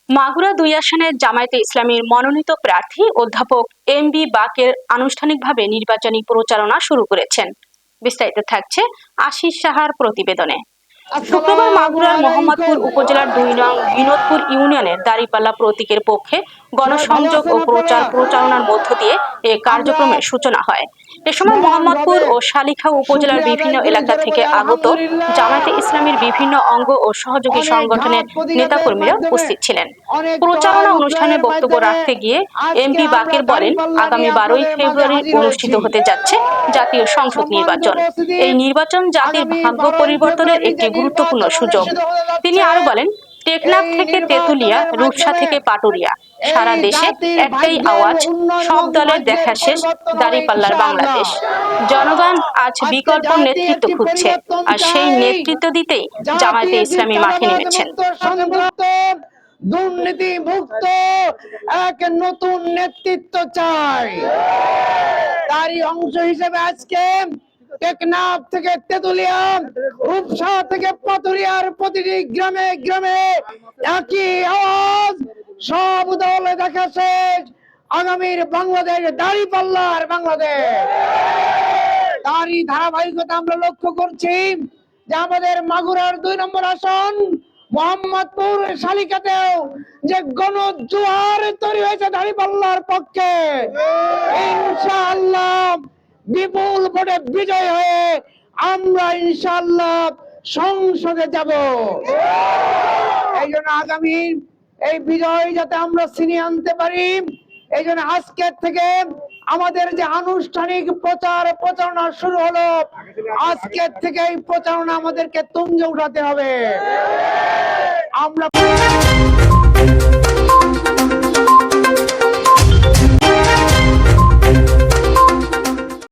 মাগুরা ২ আসনের জামায়াতে ইসলামীর মনোনীত প্রার্থী অধ্যাপক এম.বি. বাকের আনুষ্ঠানিকভাবে নির্বাচনী প্রচারণা শুরু করেছেন। বিস্তারিত থাকছে আশিস সাহার প্রতিবেদনে। শুক্রবার মাগুরার মোহাম্মদপুর উপজেলার ২ নং বিনোদপুর ইউনিয়নের দাঁড়িপাল্লা প্রতীকের পক্ষে গণসংযোগ ও প্রচারণার মধ্য দিয়ে এ কার্যক্রমের সূচনা হয়। এ সময় মোহাম্মদপুর ও শালিখা উপজেলার বিভিন্ন এলাকা থেকে আগত জামায়াতে ইসলামীর বিভিন্ন অঙ্গ ও সহযোগী সংগঠনের নেতাকর্মীরা উপস্থিত ছিলেন। প্রচারণা অনুষ্ঠানে বক্তব্য রাখতে গিয়ে এম.বি. বাকের বলেন, আগামী ১২ই ফেব্রুয়ারি অনুষ্ঠিত হতে যাচ্ছে জাতীয় সংসদ নির্বাচন। এই নির্বাচন জাতির ভাগ্য পরিবর্তনের একটি গুরুত্বপূর্ণ সুযোগ। তিনি আরো বলেন, টেকনাফ থেকে তেতুলিয়া, রূপসা থেকে পাটুরিয়া, সারা দেশে একটাই আওয়াজ, সব দলের দেখা শেষ, দাঁড়িপাল্লার বাংলাদেশ। জনগণ আজ বিকল্প নেতৃত্ব খুঁজছে, আর সেই নেতৃত্ব দিতেই জামায়াতে ইসলামী মাঠে নেমেছেন। দুর্নীতি মুক্ত এক নতুন নেতৃত্ব চাই। তারই অংশ হিসেবে আজকে টেকনাফ থেকে তেতুলিয়া, রূপসা থেকে পাটুরিয়ার প্রতিটি গ্রামে গ্রামে একই আওয়াজ, সব দলে দেখা শেষ, আগামীর বাংলাদেশ দাঁড়িপাল্লার বাংলাদেশ। তারই ধারাবাহিকতা আমরা লক্ষ্য করছি যে আমাদের মাগুরার ২ নম্বর আসন মোহাম্মদপুর শালিকাতেও যে গণজোয়ার তৈরি হয়েছে দাঁড়িপাল্লার পক্ষে। ইনশাআল্লাহ বিপুল ভোটে বিজয় হয়ে আমরা ইনশাআল্লাহ সংসদে যাব। এই জন্য আগামী এই বিজয় যাতে আমরা ছিনিয়ে আনতে পারি, এই জন্য আজকের থেকে আমাদের যে আনুষ্ঠানিক প্রচারণা শুরু হলো, আজকের থেকে এই প্রচারণা আমাদেরকে তুঙ্গে উঠাতে হবে। আমরা